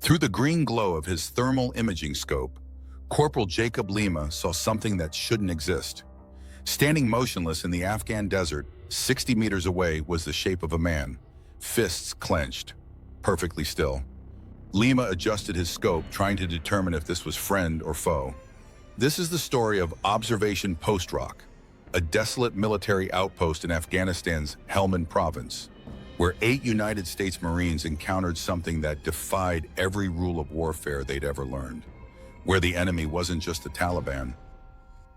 Through the green glow of his thermal imaging scope, Corporal Jacob Lima saw something that shouldn't exist. Standing motionless in the Afghan desert, 60 meters away, was the shape of a man, fists clenched, perfectly still. Lima adjusted his scope, trying to determine if this was friend or foe. This is the story of Observation Post Rock, a desolate military outpost in Afghanistan's Helmand Province, where 8 United States Marines encountered something that defied every rule of warfare they'd ever learned. Where the enemy wasn't just the Taliban,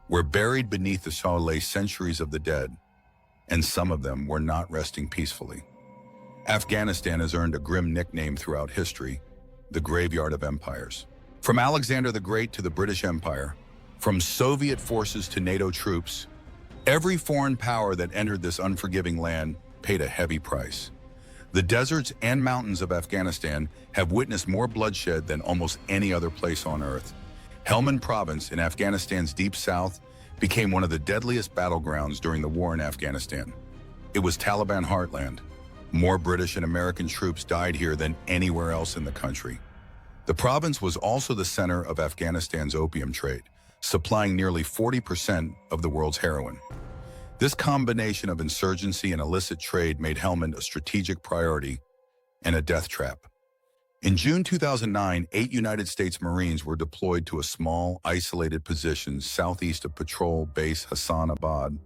where buried beneath the soil lay centuries of the dead, and some of them were not resting peacefully. Afghanistan has earned a grim nickname throughout history, the graveyard of empires. From Alexander the Great to the British Empire, from Soviet forces to NATO troops, every foreign power that entered this unforgiving land paid a heavy price. The deserts and mountains of Afghanistan have witnessed more bloodshed than almost any other place on earth. Helmand Province in Afghanistan's deep south became one of the deadliest battlegrounds during the war in Afghanistan. It was Taliban heartland. More British and American troops died here than anywhere else in the country. The province was also the center of Afghanistan's opium trade, supplying nearly 40% of the world's heroin. This combination of insurgency and illicit trade made Helmand a strategic priority and a death trap. In June 2009, 8 United States Marines were deployed to a small, isolated position southeast of Patrol Base Hassanabad.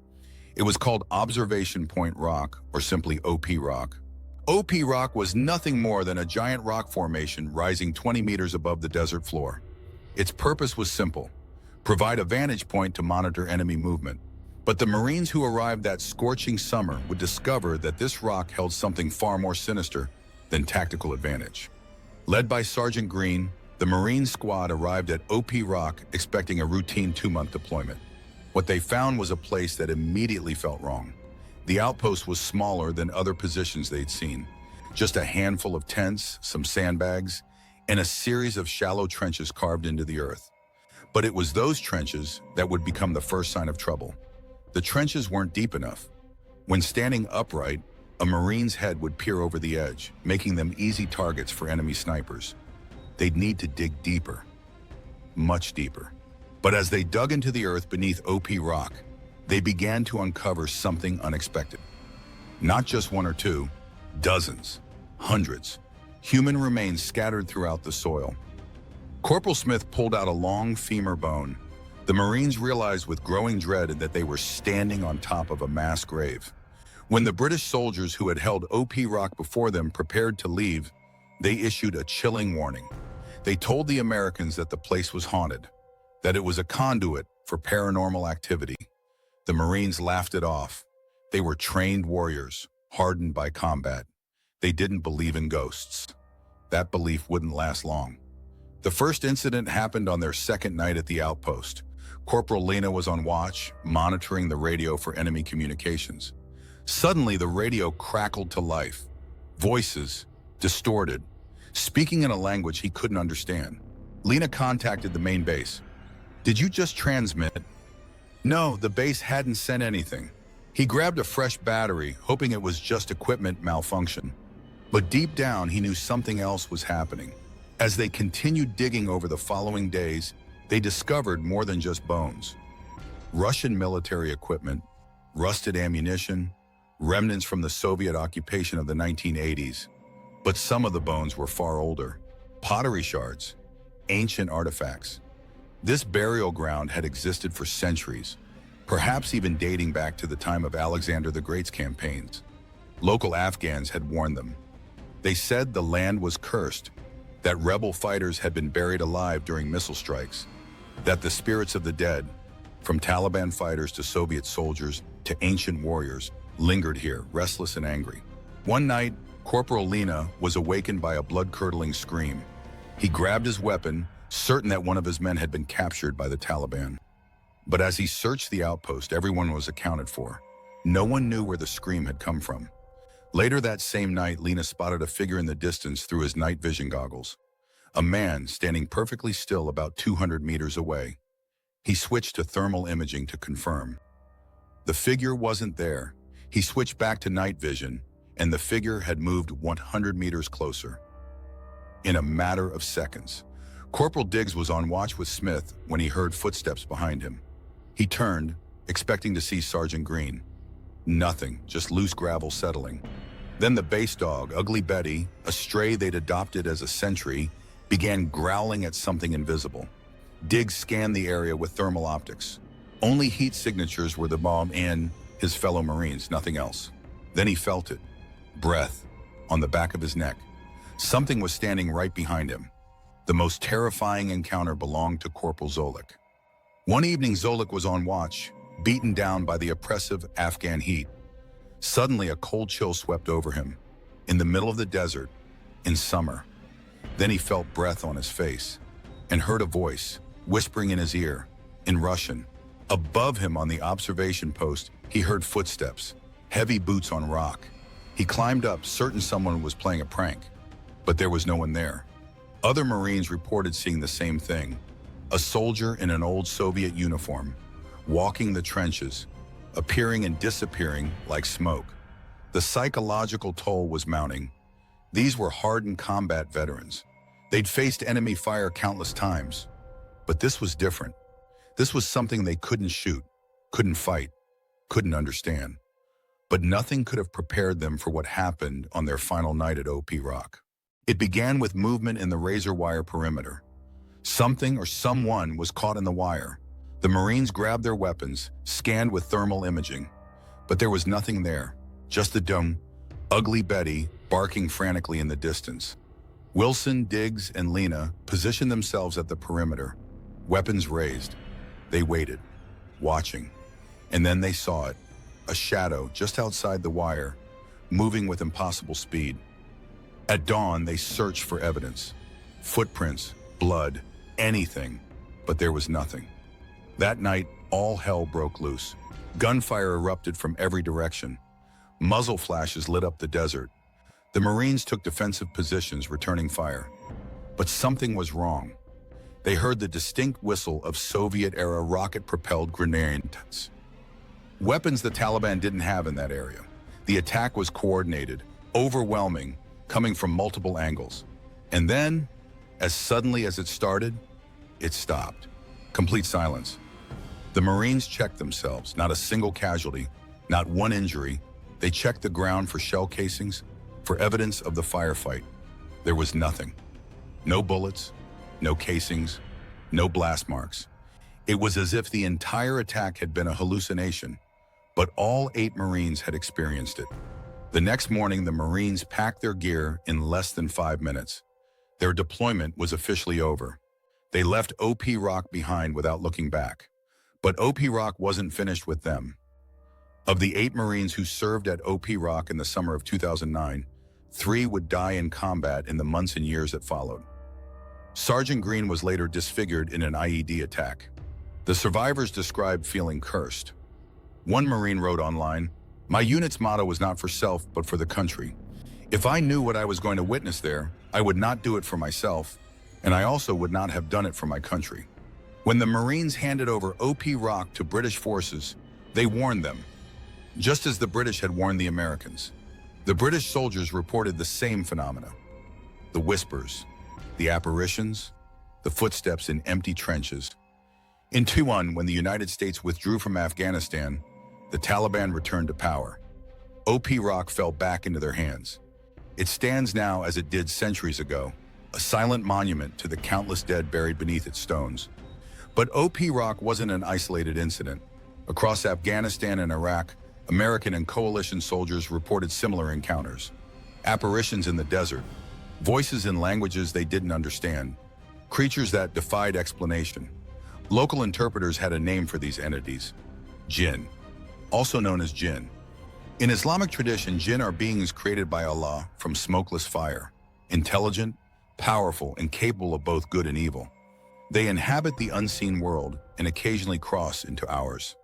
It was called Observation Point Rock, or simply OP Rock. OP Rock was nothing more than a giant rock formation rising 20 meters above the desert floor. Its purpose was simple: provide a vantage point to monitor enemy movement. But the Marines who arrived that scorching summer would discover that this rock held something far more sinister than tactical advantage. Led by Sergeant Green, the Marine squad arrived at OP Rock expecting a routine 2-month deployment. What they found was a place that immediately felt wrong. The outpost was smaller than other positions they'd seen. Just a handful of tents, some sandbags, and a series of shallow trenches carved into the earth. But it was those trenches that would become the first sign of trouble. The trenches weren't deep enough. When standing upright, a Marine's head would peer over the edge, making them easy targets for enemy snipers. They'd need to dig deeper, much deeper. But as they dug into the earth beneath OP Rock, they began to uncover something unexpected. Not just one or two, dozens, hundreds, human remains scattered throughout the soil. Corporal Smith pulled out a long femur bone. The Marines realized with growing dread that they were standing on top of a mass grave. When the British soldiers who had held OP Rock before them prepared to leave, they issued a chilling warning. They told the Americans that the place was haunted, that it was a conduit for paranormal activity. The Marines laughed it off. They were trained warriors, hardened by combat. They didn't believe in ghosts. That belief wouldn't last long. The first incident happened on their second night at the outpost. Corporal Lena was on watch, monitoring the radio for enemy communications. Suddenly, the radio crackled to life. Voices, distorted, speaking in a language he couldn't understand. Lena contacted the main base. "Did you just transmit?" No, the base hadn't sent anything. He grabbed a fresh battery, hoping it was just equipment malfunction. But deep down, he knew something else was happening. As they continued digging over the following days, they discovered more than just bones. Russian military equipment, rusted ammunition, remnants from the Soviet occupation of the 1980s. But some of the bones were far older. Pottery shards, ancient artifacts. This burial ground had existed for centuries, perhaps even dating back to the time of Alexander the Great's campaigns. Local Afghans had warned them. They said the land was cursed, that rebel fighters had been buried alive during missile strikes, that the spirits of the dead, from Taliban fighters to Soviet soldiers to ancient warriors, lingered here, restless and angry. One night, Corporal Lena was awakened by a blood-curdling scream. He grabbed his weapon, certain that one of his men had been captured by the Taliban. But as he searched the outpost, everyone was accounted for. No one knew where the scream had come from. Later that same night, Lena spotted a figure in the distance through his night vision goggles. A man standing perfectly still about 200 meters away. He switched to thermal imaging to confirm. The figure wasn't there. He switched back to night vision, and the figure had moved 100 meters closer. in a matter of seconds. Corporal Diggs was on watch with Smith when he heard footsteps behind him. He turned, expecting to see Sergeant Green. Nothing, just loose gravel settling. Then the base dog, Ugly Betty, a stray they'd adopted as a sentry, began growling at something invisible. Diggs scanned the area with thermal optics. Only heat signatures were the bomb and his fellow Marines, nothing else. Then he felt it. Breath on the back of his neck. Something was standing right behind him. The most terrifying encounter belonged to Corporal Zolik. One evening, Zolik was on watch, beaten down by the oppressive Afghan heat. Suddenly, a cold chill swept over him, in the middle of the desert, in summer. Then he felt breath on his face, and heard a voice, whispering in his ear, in Russian. Above him on the observation post, he heard footsteps, heavy boots on rock. He climbed up, certain someone was playing a prank, but there was no one there. Other Marines reported seeing the same thing, a soldier in an old Soviet uniform, walking the trenches, appearing and disappearing like smoke. The psychological toll was mounting. These were hardened combat veterans. They'd faced enemy fire countless times, but this was different. This was something they couldn't shoot, couldn't fight, couldn't understand. But nothing could have prepared them for what happened on their final night at OP Rock. It began with movement in the razor wire perimeter. Something or someone was caught in the wire. The Marines grabbed their weapons, scanned with thermal imaging. But there was nothing there, just the dumb, Ugly Betty barking frantically in the distance. Wilson, Diggs, and Lena positioned themselves at the perimeter, weapons raised. They waited, watching. And then they saw it, a shadow just outside the wire, moving with impossible speed. At dawn, they searched for evidence. Footprints, blood, anything, but there was nothing. That night, all hell broke loose. Gunfire erupted from every direction. Muzzle flashes lit up the desert. The Marines took defensive positions, returning fire. But something was wrong. They heard the distinct whistle of Soviet-era rocket-propelled grenades. Weapons the Taliban didn't have in that area. The attack was coordinated, overwhelming, coming from multiple angles. And then, as suddenly as it started, it stopped. Complete silence. The Marines checked themselves, not a single casualty, not one injury. They checked the ground for shell casings, for evidence of the firefight. There was nothing. No bullets, no casings, no blast marks. It was as if the entire attack had been a hallucination, but all 8 Marines had experienced it. The next morning, the Marines packed their gear in less than 5 minutes. Their deployment was officially over. They left OP Rock behind without looking back. But OP Rock wasn't finished with them. Of the 8 Marines who served at OP Rock in the summer of 2009, 3 would die in combat in the months and years that followed. Sergeant Green was later disfigured in an IED attack. The survivors described feeling cursed. One Marine wrote online, "My unit's motto was not for self, but for the country. If I knew what I was going to witness there, I would not do it for myself, and I also would not have done it for my country." When the Marines handed over OP Rock to British forces, they warned them, just as the British had warned the Americans. The British soldiers reported the same phenomena. The whispers, the apparitions, the footsteps in empty trenches. In 2001, when the United States withdrew from Afghanistan, the Taliban returned to power. OP Rock fell back into their hands. It stands now as it did centuries ago, a silent monument to the countless dead buried beneath its stones. But OP Rock wasn't an isolated incident. Across Afghanistan and Iraq, American and coalition soldiers reported similar encounters. Apparitions in the desert, voices in languages they didn't understand, creatures that defied explanation. Local interpreters had a name for these entities: jinn, also known as jinn. In Islamic tradition, jinn are beings created by Allah from smokeless fire, intelligent, powerful, and capable of both good and evil. They inhabit the unseen world and occasionally cross into ours.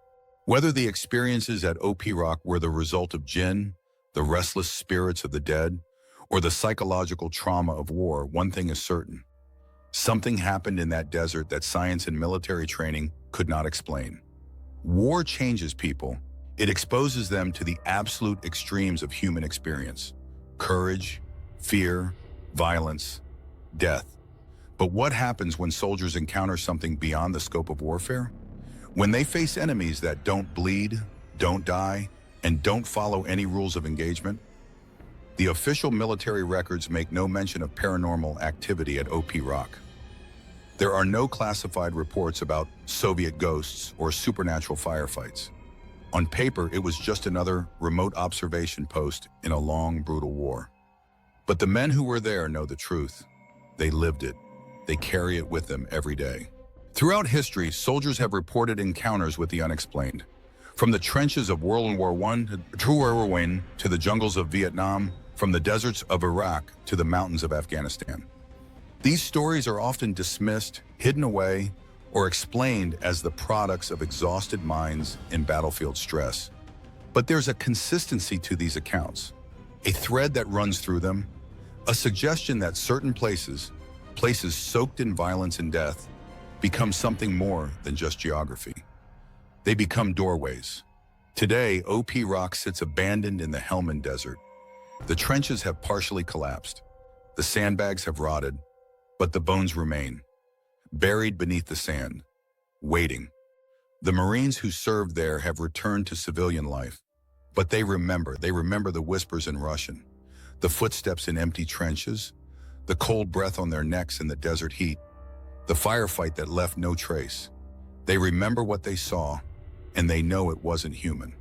Whether the experiences at OP Rock were the result of jinn, the restless spirits of the dead, or the psychological trauma of war, one thing is certain. Something happened in that desert that science and military training could not explain. War changes people. It exposes them to the absolute extremes of human experience: courage, fear, violence. death. But what happens when soldiers encounter something beyond the scope of warfare? When they face enemies that don't bleed, don't die, and don't follow any rules of engagement? The official military records make no mention of paranormal activity at OP Rock. There are no classified reports about Soviet ghosts or supernatural firefights. On paper, it was just another remote observation post in a long, brutal war. But the men who were there know the truth. They lived it. They carry it with them every day. Throughout history, soldiers have reported encounters with the unexplained. From the trenches of World War I to the jungles of Vietnam, from the deserts of Iraq to the mountains of Afghanistan. These stories are often dismissed, hidden away, or explained as the products of exhausted minds in battlefield stress. But there's a consistency to these accounts, a thread that runs through them, a suggestion that certain places soaked in violence and death, become something more than just geography. They become doorways. Today, OP Rock sits abandoned in the Helmand Desert. The trenches have partially collapsed. The sandbags have rotted, but the bones remain, buried beneath the sand, waiting. The Marines who served there have returned to civilian life, but they remember the whispers in Russian, the footsteps in empty trenches, the cold breath on their necks in the desert heat, the firefight that left no trace. They remember what they saw, and they know it wasn't human.